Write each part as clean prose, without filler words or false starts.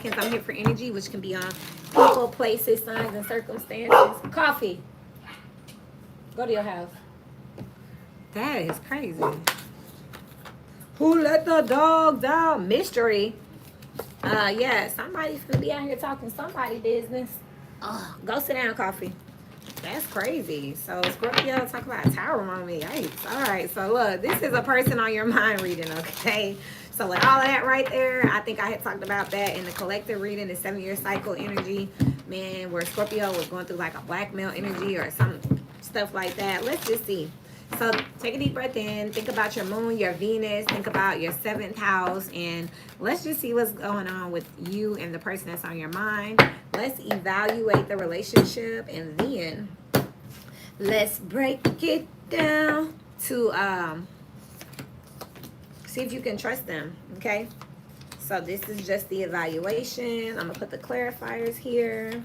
Arcans. I'm here for energy, which can be on people, places, signs, and circumstances. Coffee. Go to your house. That is crazy. Who let the dogs out? Mystery. Yeah, somebody's gonna be out here talking somebody business. Go sit down, Coffee. That's crazy. So Scorpio, talk about a tower on me. Yikes. All right. So look, this is a person on your mind reading, okay? So with all of that right there, I think I had talked about that in the collective reading, the 7-year cycle energy, man, where Scorpio was going through like a blackmail energy or some stuff like that. Let's just see. So take a deep breath in. Think about your moon, your Venus. Think about your 7th house. And let's just see what's going on with you and the person that's on your mind. Let's evaluate the relationship. And then let's break it down to see if you can trust them. Okay? So this is just the evaluation. I'm going to put the clarifiers here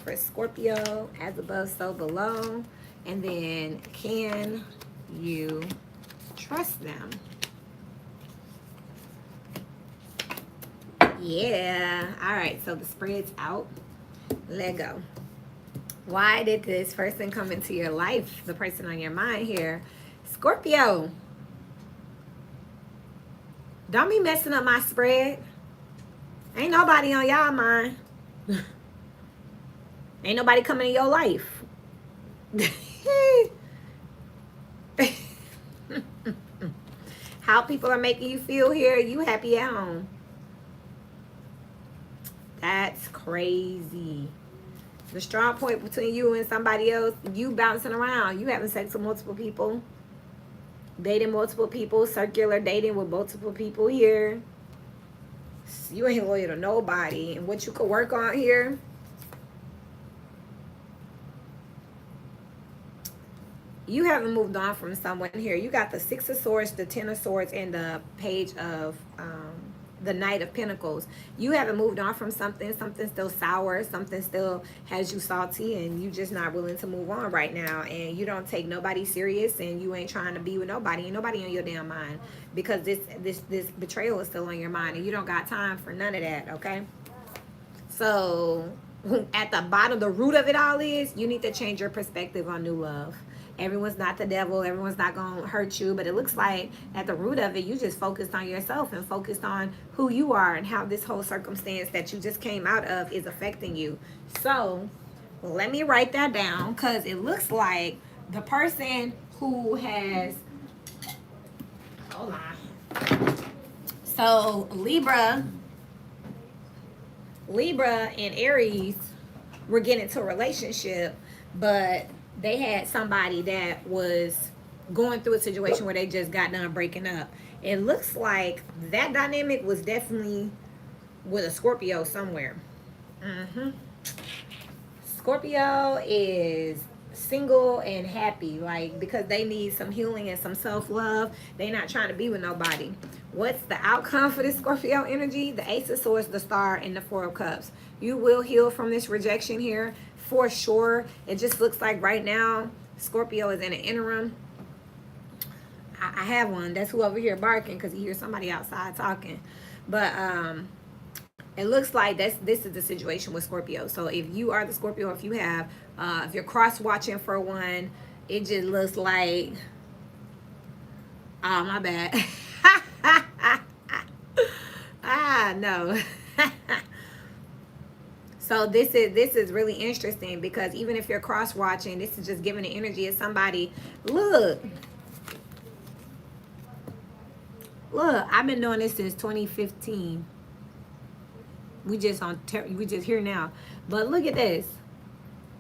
for Scorpio. As above, so below. And then, can you trust them? Yeah. All right. So the spread's out. Let go. Why did this person come into your life? The person on your mind here. Scorpio. Don't be messing up my spread. Ain't nobody on y'all mind. Ain't nobody coming in your life. How people are making you feel here, you happy at home. That's crazy. The strong point between you and somebody else, you bouncing around. You having sex with multiple people. Dating multiple people. Circular dating with multiple people here. You ain't loyal to nobody. And what you could work on here. You haven't moved on from someone here. You got the 6 of Swords, the 10 of Swords, and the Page of the Knight of Pentacles. You haven't moved on from something. Something's still sour. Something still has you salty, and you just not willing to move on right now. And you don't take nobody serious, and you ain't trying to be with nobody. Ain't nobody on your damn mind, because this betrayal is still on your mind, and you don't got time for none of that. Okay. So at the bottom, the root of it all is you need to change your perspective on new love. Everyone's not the devil. Everyone's not going to hurt you. But it looks like at the root of it, you just focused on yourself and focused on who you are and how this whole circumstance that you just came out of is affecting you. So let me write that down, because it looks like the person who has... Hold on. So Libra and Aries were getting into a relationship, but they had somebody that was going through a situation where they just got done breaking up. It looks like that dynamic was definitely with a Scorpio somewhere. Scorpio is single and happy, like, because they need some healing and some self-love. They're not trying to be with nobody. What's the outcome for this Scorpio energy? The Ace of Swords, the Star, and the 4 of Cups. You will heal from this rejection here for sure. It just looks like right now Scorpio is in an interim. I have one. That's who over here barking, because he hears somebody outside talking. But it looks like this is the situation with Scorpio. So if you are the Scorpio, if you have, if you're cross watching for one, it just looks like, oh, my bad. No. So this is really interesting, because even if you're cross watching, this is just giving the energy of somebody. Look, I've been doing this since 2015. We just here now. But look at this.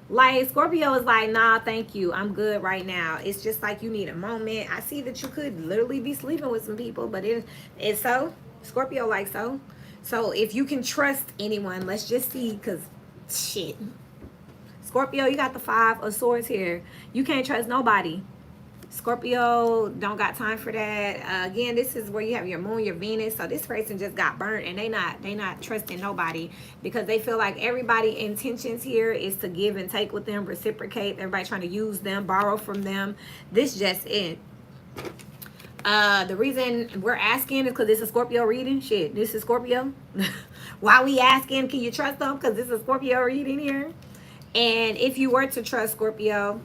Like, Scorpio is like, nah, thank you, I'm good right now. It's just like you need a moment. I see that you could literally be sleeping with some people, but it's so. Scorpio like so. So if you can trust anyone, let's just see, because shit. Scorpio, you got the 5 of Swords here. You can't trust nobody. Scorpio don't got time for that. Again, this is where you have your moon, your Venus. So this person just got burnt, and they not trusting nobody, because they feel like everybody intentions here is to give and take with them, reciprocate. Everybody trying to use them, borrow from them. This just it. The reason we're asking is because this is Scorpio reading. Shit, this is Scorpio. Why we asking? Can you trust them? Because this is Scorpio reading here. And if you were to trust Scorpio,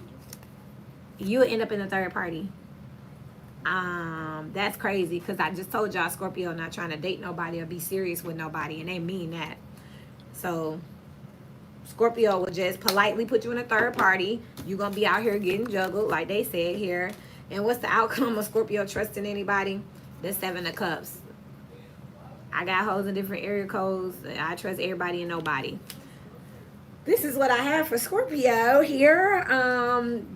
you would end up in a third party. That's crazy because I just told y'all Scorpio not trying to date nobody or be serious with nobody, and they mean that. So Scorpio will just politely put you in a third party. You're gonna be out here getting juggled, like they said here. And what's the outcome of Scorpio trusting anybody? The Seven of Cups. I got hoes in different area codes. I trust everybody and nobody. This is what I have for Scorpio here.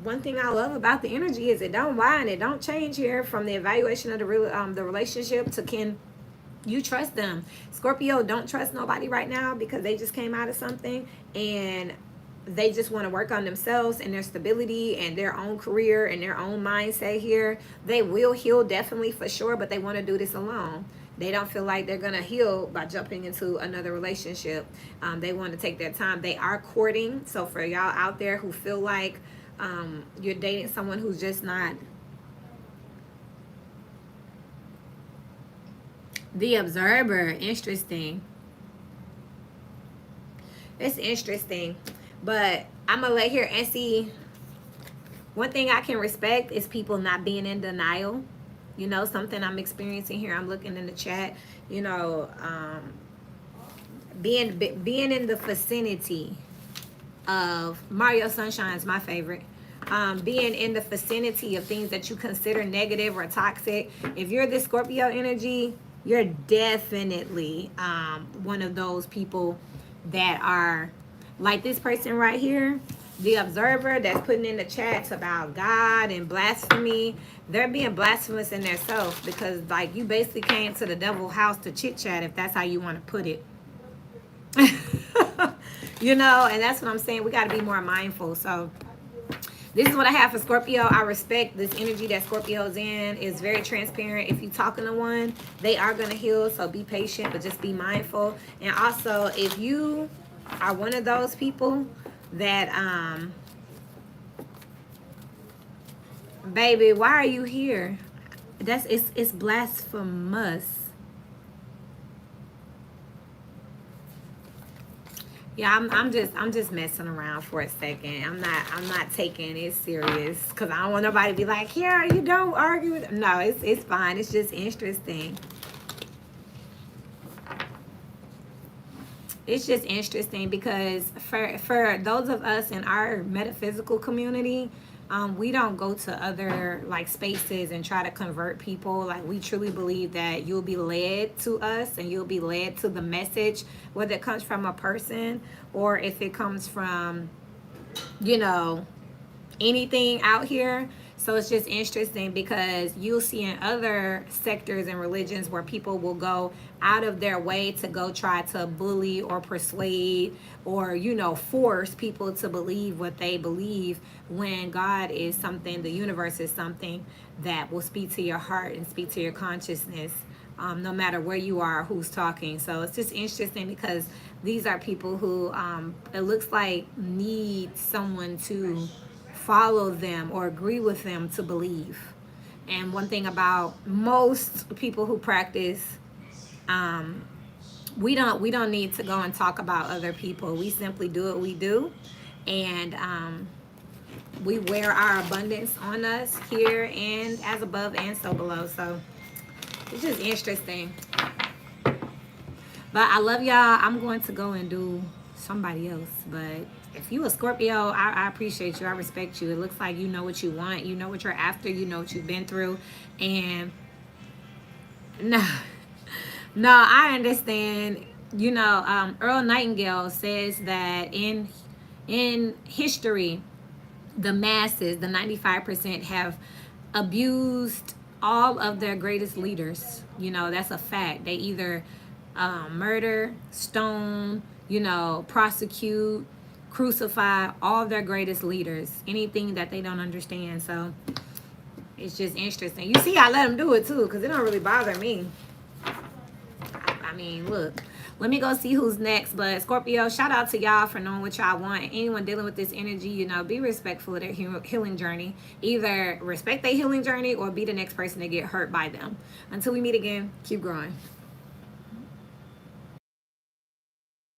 One thing I love about the energy is it don't lie and it don't change here from the evaluation of the relationship to can you trust them. Scorpio don't trust nobody right now because they just came out of something and they just want to work on themselves and their stability and their own career and their own mindset here. They will heal definitely for sure, but they want to do this alone. They don't feel like they're going to heal by jumping into another relationship. They want to take their time. They are courting. So for y'all out there who feel like you're dating someone who's just not the observer, interesting. It's interesting. But I'm going to let here and see. One thing I can respect is people not being in denial. You know, something I'm experiencing here. I'm looking in the chat. You know, being in the vicinity of Mario Sunshine's my favorite. Being in the vicinity of things that you consider negative or toxic. If you're the Scorpio energy, you're definitely one of those people that are like this person right here. The observer that's putting in the chats about God and blasphemy, they're being blasphemous in themselves because like you basically came to the devil's house to chit chat if that's how you want to put it. You know, and that's what I'm saying. We got to be more mindful. So this is what I have for Scorpio. I respect this energy that Scorpio's in. It's very transparent. If you're talking to one, they are going to heal. So be patient, but just be mindful. And also, if you are one of those people that baby, why are you here? It's blasphemous. Yeah, I'm just messing around for a second. I'm not taking it serious because I don't want nobody to be like, here, you don't argue with. No, it's fine. It's just interesting. It's just interesting because for those of us in our metaphysical community, we don't go to other like spaces and try to convert people. Like we truly believe that you'll be led to us and you'll be led to the message, whether it comes from a person or if it comes from, you know, anything out here. So it's just interesting because you'll see in other sectors and religions where people will go out of their way to go try to bully or persuade or, you know, force people to believe what they believe when God is something, the universe is something that will speak to your heart and speak to your consciousness, no matter where you are, who's talking. So it's just interesting because these are people who it looks like need someone to follow them or agree with them to believe. And one thing about most people who practice, we don't need to go and talk about other people. We simply do what we do, and we wear our abundance on us here and as above and so below. So it's just interesting. But I love y'all. I'm going to go and do somebody else, but if you a Scorpio, I appreciate you. I respect you. It looks like you know what you want. You know what you're after. You know what you've been through. And no, I understand. You know, Earl Nightingale says that in history, the masses, the 95%, have abused all of their greatest leaders. You know, that's a fact. They either murder, stone, you know, prosecute, crucify all their greatest leaders, anything that they don't understand. So it's just interesting. You see, I let them do it too because it don't really bother me. I mean, look. Let me go see who's next. But Scorpio, shout out to y'all for knowing what y'all want. Anyone dealing with this energy, you know, be respectful of their healing journey. Either respect their healing journey or be the next person to get hurt by them. Until we meet again, keep growing.